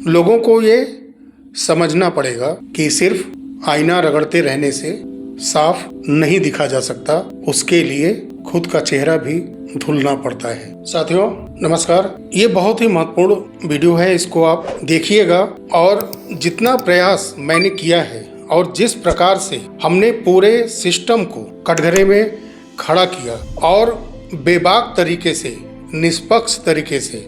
लोगों को ये समझना पड़ेगा कि सिर्फ आईना रगड़ते रहने से साफ नहीं दिखा जा सकता, उसके लिए खुद का चेहरा भी धुलना पड़ता है। साथियों नमस्कार, ये बहुत ही महत्वपूर्ण वीडियो है, इसको आप देखिएगा। और जितना प्रयास मैंने किया है और जिस प्रकार से हमने पूरे सिस्टम को कटघरे में खड़ा किया और बेबाक तरीके से, निष्पक्ष तरीके से,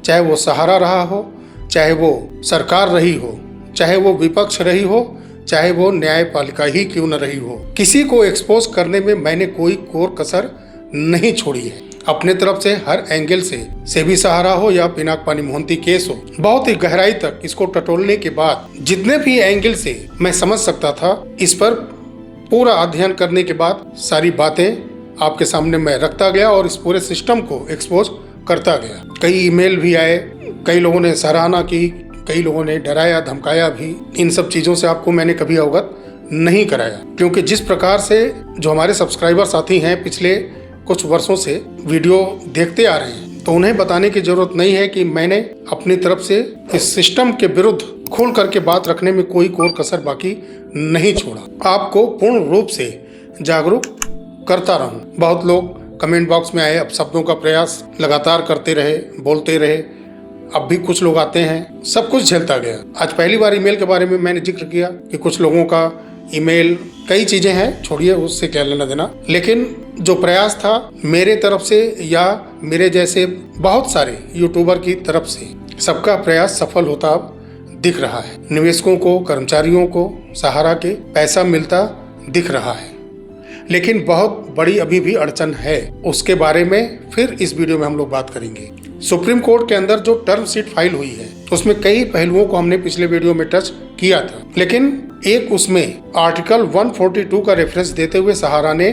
चाहे वो सहारा रहा हो, चाहे वो सरकार रही हो, चाहे वो विपक्ष रही हो, चाहे वो न्यायपालिका ही क्यों न रही हो, किसी को एक्सपोज करने में मैंने कोई कोर कसर नहीं छोड़ी है। अपने तरफ से हर एंगल से भी सहारा हो या पिनाक-पानी मोहंती केस हो, बहुत ही गहराई तक इसको टटोलने के बाद जितने भी एंगल से मैं समझ सकता था, इस पर पूरा अध्ययन करने के बाद सारी बातें आपके सामने मैं रखता गया और इस पूरे सिस्टम को एक्सपोज करता गया। कई ईमेल भी आए, कई लोगों ने सराहना की, कई लोगों ने डराया धमकाया भी। इन सब चीज़ों से आपको मैंने कभी अवगत नहीं कराया, क्योंकि जिस प्रकार से जो हमारे सब्सक्राइबर साथी हैं पिछले कुछ वर्षों से वीडियो देखते आ रहे हैं, तो उन्हें बताने की जरूरत नहीं है कि मैंने अपनी तरफ से इस सिस्टम के विरुद्ध खुल करके बात रखने में कोई कोर कसर बाकी नहीं छोड़ा। आपको पूर्ण रूप से जागरूक करता रहूं। बहुत लोग कमेंट बॉक्स में आए, अब शब्दों का प्रयास लगातार करते रहे, बोलते रहे। अब भी कुछ लोग आते हैं, सब कुछ झेलता गया। आज पहली बार ईमेल के बारे में मैंने जिक्र किया कि कुछ लोगों का ईमेल, कई चीजें हैं, छोड़िए उससे क्या लेना देना, लेकिन जो प्रयास था मेरे तरफ से या मेरे जैसे बहुत सारे यूट्यूबर की तरफ से, सबका प्रयास सफल होता अब दिख रहा है। निवेशकों को, कर्मचारियों को सहारा के पैसा मिलता दिख रहा है, लेकिन बहुत बड़ी अभी भी अड़चन है। उसके बारे में फिर इस वीडियो में हम लोग बात करेंगे। सुप्रीम कोर्ट के अंदर जो टर्म शीट फाइल हुई है, उसमें कई पहलुओं को हमने पिछले वीडियो में टच किया था, लेकिन एक उसमें आर्टिकल 142 का रेफरेंस देते हुए सहारा ने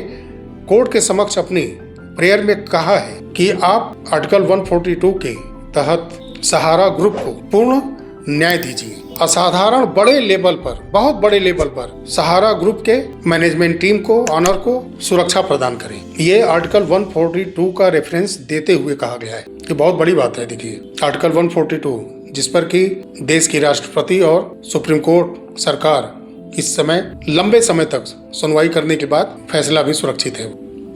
कोर्ट के समक्ष अपनी प्रेयर में कहा है कि आप आर्टिकल 142 के तहत सहारा ग्रुप को पूर्ण न्याय दीजिए। असाधारण बड़े लेवल पर, बहुत बड़े लेवल पर सहारा ग्रुप के मैनेजमेंट टीम को, ऑनर को सुरक्षा प्रदान करें। ये आर्टिकल 142 का रेफरेंस देते हुए कहा गया है। ये बहुत बड़ी बात है। देखिए आर्टिकल 142 जिस पर कि देश की राष्ट्रपति और सुप्रीम कोर्ट सरकार इस समय लंबे समय तक सुनवाई करने के बाद फैसला भी सुरक्षित है।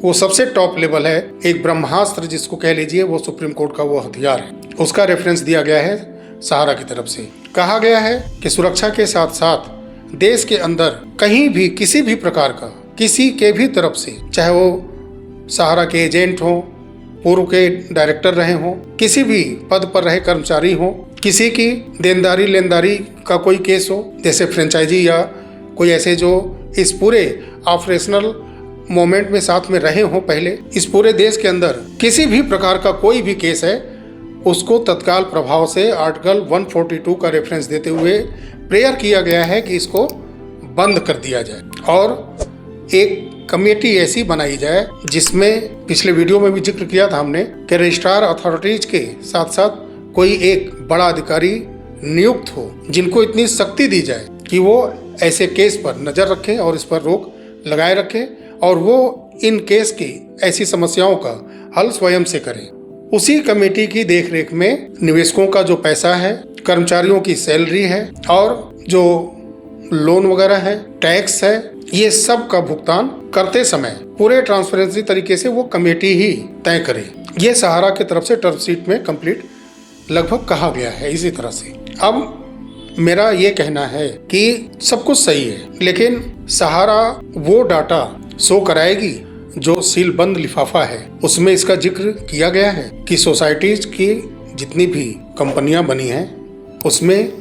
वो सबसे टॉप लेवल है, एक ब्रह्मास्त्र जिसको कह लीजिए, वो सुप्रीम कोर्ट का वो हथियार है। उसका रेफरेंस दिया गया है सहारा की तरफ से। कहा गया है कि सुरक्षा के साथ साथ देश के अंदर कहीं भी किसी भी प्रकार का, किसी के भी तरफ से, चाहे वो सहारा के एजेंट हो, पूर्व के डायरेक्टर रहे हों, किसी भी पद पर रहे कर्मचारी हो, किसी की देनदारी लेनदारी का कोई केस हो, जैसे फ्रेंचाइजी या कोई ऐसे जो इस पूरे ऑपरेशनल मोमेंट में साथ में रहे हों पहले, इस पूरे देश के अंदर किसी भी प्रकार का कोई भी केस है, उसको तत्काल प्रभाव से आर्टिकल 142 का रेफरेंस देते हुए प्रेयर किया गया है कि इसको बंद कर दिया जाए और एक कमेटी ऐसी बनाई जाए जिसमें, पिछले वीडियो में भी जिक्र किया था हमने, कि रजिस्ट्रार अथॉरिटीज के साथ साथ कोई एक बड़ा अधिकारी नियुक्त हो, जिनको इतनी शक्ति दी जाए कि वो ऐसे केस पर नजर रखें और इस पर रोक लगाए रखें और वो इन केस की ऐसी समस्याओं का हल स्वयं से करें। उसी कमेटी की देखरेख में निवेशकों का जो पैसा है, कर्मचारियों की सैलरी है और जो लोन वगैरह है, टैक्स है, ये सब का भुगतान करते समय पूरे ट्रांसपेरेंसी तरीके से वो कमेटी ही तय करे। ये सहारा की तरफ से टर्म शीट में कंप्लीट लगभग कहा गया है। इसी तरह से अब मेरा ये कहना है कि सब कुछ सही है, लेकिन सहारा वो डाटा शो कराएगी जो सील बंद लिफाफा है। उसमें इसका जिक्र किया गया है कि सोसाइटीज की जितनी भी कंपनियां बनी हैं, उसमें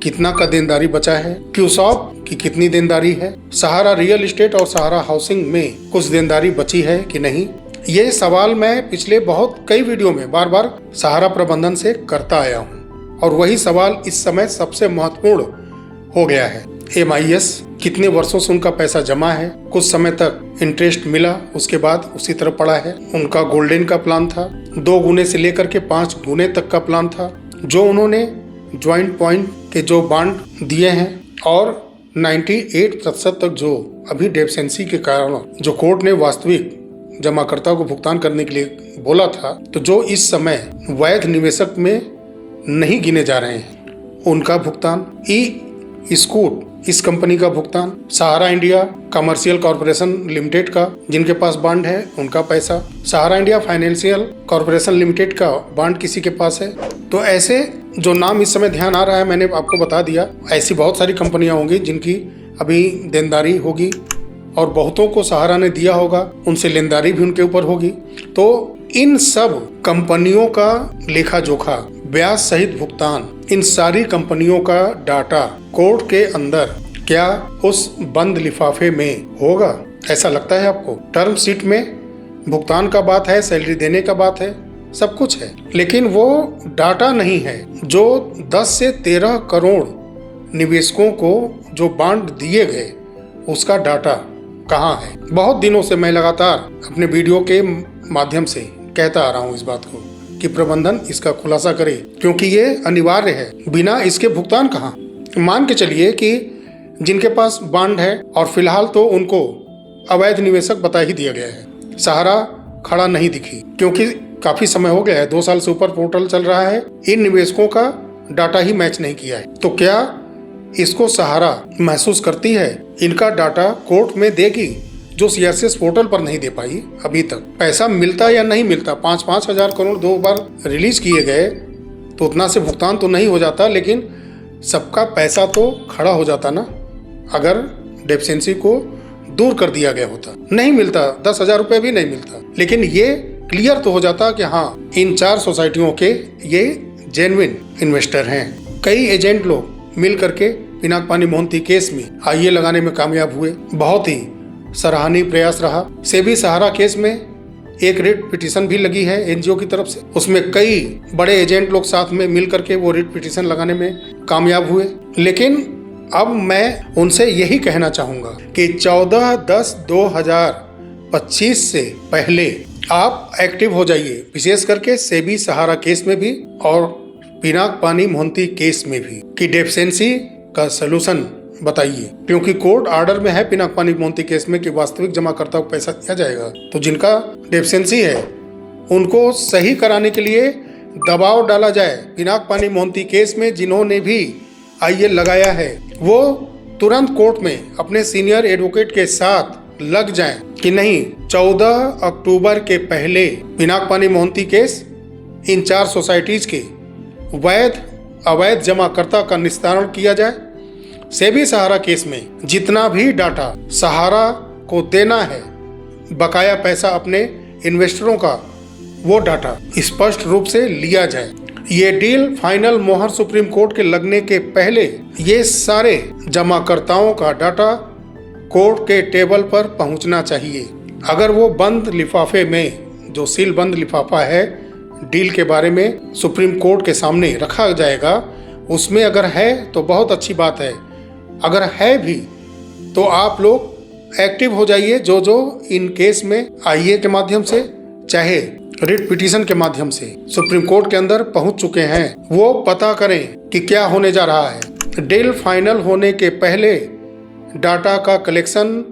कितना का देनदारी बचा है, क्यूसॉप की कितनी देनदारी है, सहारा रियल एस्टेट और सहारा हाउसिंग में कुछ देनदारी बची है कि नहीं। ये सवाल मैं पिछले कई वीडियो में बार बार सहारा प्रबंधन से करता आया हूँ और वही सवाल इस समय सबसे महत्वपूर्ण हो गया है। MIS कितने वर्षों से उनका पैसा जमा है, कुछ समय तक इंटरेस्ट मिला, उसके बाद उसी तरह पड़ा है। उनका गोल्डन का प्लान था, 2 गुने से लेकर के 5 गुने तक का प्लान था, जो उन्होंने ज्वाइंट पॉइंट के जो बॉन्ड दिए हैं और 98% तक जो अभी डेफिशिएंसी के कारण जो कोर्ट ने वास्तविक जमाकर्ता को भुगतान करने के लिए बोला था, तो जो इस समय वैध निवेशक में नहीं गिने जा रहे हैं, उनका भुगतान, स्कूट इस कंपनी का भुगतान, सहारा इंडिया कमर्शियल कॉरपोरेशन लिमिटेड का जिनके पास बॉन्ड है उनका पैसा, सहारा इंडिया फाइनेंशियल कॉरपोरेशन लिमिटेड का बॉन्ड किसी के पास है। तो ऐसे जो नाम इस समय ध्यान आ रहा है मैंने आपको बता दिया। ऐसी बहुत सारी कंपनियां होंगी जिनकी अभी देनदारी होगी और बहुतों को सहारा ने दिया होगा, उनसे लेनदारी भी उनके ऊपर होगी। तो इन सब कंपनियों का लेखा जोखा, ब्याज सहित भुगतान, इन सारी कंपनियों का डाटा कोर्ट के अंदर क्या उस बंद लिफाफे में होगा? ऐसा लगता है आपको? टर्म शीट में भुगतान का बात है, सैलरी देने का बात है, सब कुछ है, लेकिन वो डाटा नहीं है जो 10 से 13 करोड़ निवेशकों को जो बॉन्ड दिए गए उसका डाटा कहाँ है? बहुत दिनों से मैं लगातार अपने वीडियो के माध्यम से कहता आ रहा हूँ इस बात को कि प्रबंधन इसका खुलासा करे, क्योंकि ये अनिवार्य है। बिना इसके भुगतान कहाँ? मान के चलिए कि जिनके पास बॉन्ड है और फिलहाल तो उनको अवैध निवेशक बता ही दिया गया है, सहारा खड़ा नहीं दिखी, क्योंकि काफी समय हो गया है, 2 साल से ऊपर पोर्टल चल रहा है, इन निवेशकों का डाटा ही मैच नहीं किया है। तो क्या इसको सहारा महसूस करती है? इनका डाटा कोर्ट में देगी जो सीआरसीएस पोर्टल पर नहीं दे पाई अभी तक। पैसा मिलता या नहीं मिलता, 5-5 हजार करोड़ 2 बार रिलीज किए गए तो उतना से भुगतान तो नहीं हो जाता, लेकिन सबका पैसा तो खड़ा हो जाता ना अगर डेफिशिएंसी को दूर कर दिया गया होता। नहीं मिलता, 10,000 रुपये भी नहीं मिलता, लेकिन ये क्लियर तो हो जाता कि हाँ इन 4 सोसाइटियों के ये जेन्युइन इन्वेस्टर हैं। कई एजेंट लोग मिल करके पिनाक पानी मोहंती केस में आईए लगाने में कामयाब हुए, बहुत ही सराहनीय प्रयास रहा। सेबी सहारा केस में एक रिट पिटीशन भी लगी है एनजीओ की तरफ से, उसमें कई बड़े एजेंट लोग साथ में मिल करके वो रिट पिटीशन लगाने में कामयाब हुए। लेकिन अब मैं उनसे यही कहना चाहूंगा कि 14/10/2025 से पहले आप एक्टिव हो जाइए, विशेष करके सेबी सहारा केस में भी और पिनाक पानी मोहंती केस में भी, कि डेफिशिएंसी का सलूशन बताइए, क्योंकि कोर्ट ऑर्डर में है पिनाक पानी मोहंती केस में कि वास्तविक जमाकर्ता को पैसा दिया जाएगा। तो जिनका डेफिशिएंसी है उनको सही कराने के लिए दबाव डाला जाए। पिनाक पानी मोहंती केस में जिन्होंने भी आईए लगाया है वो तुरंत कोर्ट में अपने सीनियर एडवोकेट के साथ लग जाएं कि नहीं, 14 अक्टूबर के पहले पिनाक पानी मोहंती केस, इन 4 सोसाइटीज के वैध अवैध जमाकर्ता का निस्तारण किया जाए। सेबी सहारा केस में जितना भी डाटा सहारा को देना है, बकाया पैसा अपने इन्वेस्टरों का, वो डाटा स्पष्ट रूप से लिया जाए। ये डील फाइनल मोहर सुप्रीम कोर्ट के लगने के पहले ये सारे जमाकर्ताओं का डाटा कोर्ट के टेबल पर पहुंचना चाहिए। अगर वो बंद लिफाफे में, जो सील बंद लिफाफा है डील के बारे में, सुप्रीम कोर्ट के सामने रखा जाएगा, उसमें अगर है तो बहुत अच्छी बात है। अगर है भी तो आप लोग एक्टिव हो जाइए, जो इन केस में आईए के माध्यम से चाहे रिट पिटीशन के माध्यम से सुप्रीम कोर्ट के अंदर पहुंच चुके हैं, वो पता करें कि क्या होने जा रहा है। डील फाइनल होने के पहले डाटा का कलेक्शन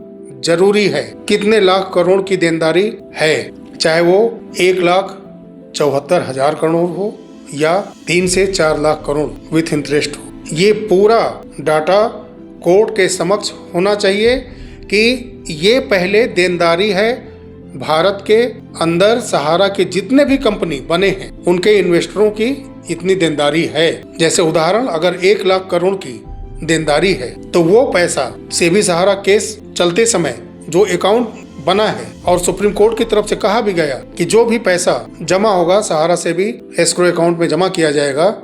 जरूरी है। कितने लाख करोड़ की देनदारी है, चाहे वो 1,74,000 करोड़ हो या 3 से 4 लाख करोड़ विथ इंटरेस्ट हो, ये पूरा डाटा कोर्ट के समक्ष होना चाहिए कि ये पहले देनदारी है। भारत के अंदर सहारा के जितने भी कंपनी बने हैं उनके इन्वेस्टरों की इतनी देनदारी है। जैसे उदाहरण, अगर 1 लाख करोड़ की देनदारी है तो वो पैसा सेबी सहारा केस चलते समय जो अकाउंट बना है और सुप्रीम कोर्ट की तरफ से कहा भी गया कि जो भी पैसा जमा होगा सहारा से भी एस्क्रो अकाउंट में जमा किया जाएगा,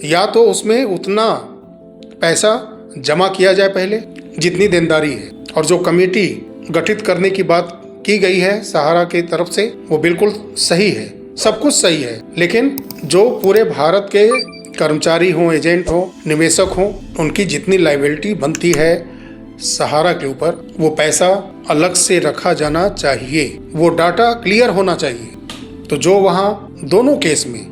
या तो उसमें उतना पैसा जमा किया जाए पहले जितनी देनदारी है, और जो कमेटी गठित करने की बात की गई है सहारा की तरफ से वो बिल्कुल सही है, सब कुछ सही है। लेकिन जो पूरे भारत के कर्मचारी हों, एजेंट हों, निवेशक हों, उनकी जितनी लायबिलिटी बनती है सहारा के ऊपर, वो पैसा अलग से रखा जाना चाहिए, वो डाटा क्लियर होना चाहिए। तो जो वहाँ दोनों केस में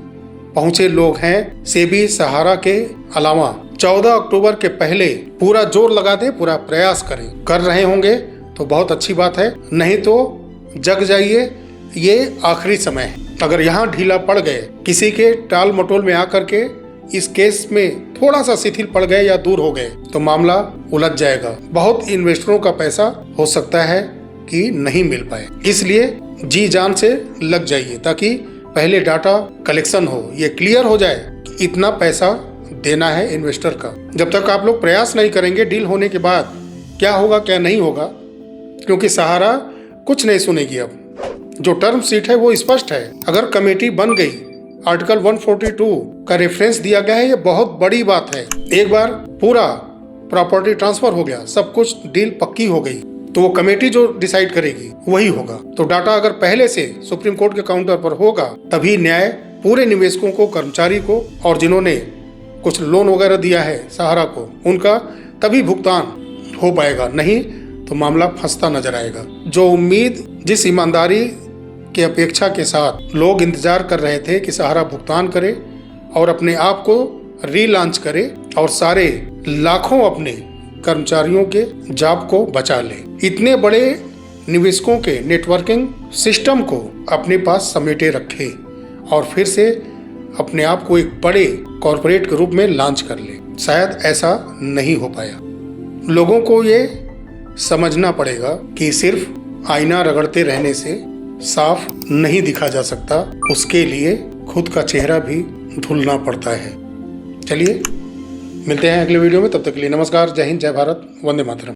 पहुंचे लोग हैं, सेबी सहारा के अलावा 14 अक्टूबर के पहले पूरा जोर लगा दें, पूरा प्रयास करें। कर रहे होंगे तो बहुत अच्छी बात है, नहीं तो जग जाइए, ये आखिरी समय है। अगर यहाँ ढीला पड़ गए, किसी के टाल मटोल में आकर के इस केस में थोड़ा सा शिथिल पड़ गए या दूर हो गए तो मामला उलझ जाएगा। बहुत इन्वेस्टरों का पैसा हो सकता है कि नहीं मिल पाए, इसलिए जी जान से लग जाइए ताकि पहले डाटा कलेक्शन हो, ये क्लियर हो जाए कि इतना पैसा देना है इन्वेस्टर का। जब तक आप लोग प्रयास नहीं करेंगे डील होने के बाद क्या होगा क्या नहीं होगा, क्योंकि सहारा कुछ नहीं सुनेगी। अब जो टर्म शीट है वो स्पष्ट है। अगर कमेटी बन गई, आर्टिकल 142 का रेफरेंस दिया गया है, ये बहुत बड़ी बात है। एक बार पूरा प्रॉपर्टी ट्रांसफर हो गया, सब कुछ डील पक्की हो गई, तो वो कमेटी जो डिसाइड करेगी वही होगा। तो डाटा अगर पहले से सुप्रीम कोर्ट के काउंटर पर होगा तभी न्याय पूरे निवेशकों को, कर्मचारी को और जिन्होंने कुछ लोन वगैरह दिया है सहारा को, उनका तभी भुगतान हो पाएगा, नहीं तो मामला फंसता नजर आएगा। जो उम्मीद, जिस ईमानदारी की अपेक्षा के साथ लोग इंतजार कर रहे थे कि सहारा भुगतान करे और अपने आप को रीलॉन्च करे और सारे लाखों अपने कर्मचारियों के जॉब को बचा ले, इतने बड़े निवेशकों के नेटवर्किंग सिस्टम को अपने पास समेटे रखे और फिर से अपने आप को एक बड़े कॉरपोरेट के रूप में लॉन्च कर ले, शायद ऐसा नहीं हो पाया। लोगों को ये समझना पड़ेगा कि सिर्फ आईना रगड़ते रहने से साफ नहीं दिखा जा सकता, उसके लिए खुद का चेहरा भी धुलना पड़ता है। चलिए मिलते हैं अगले वीडियो में, तब तक के लिए नमस्कार, जय हिंद, जय भारत, वंदे मातरम।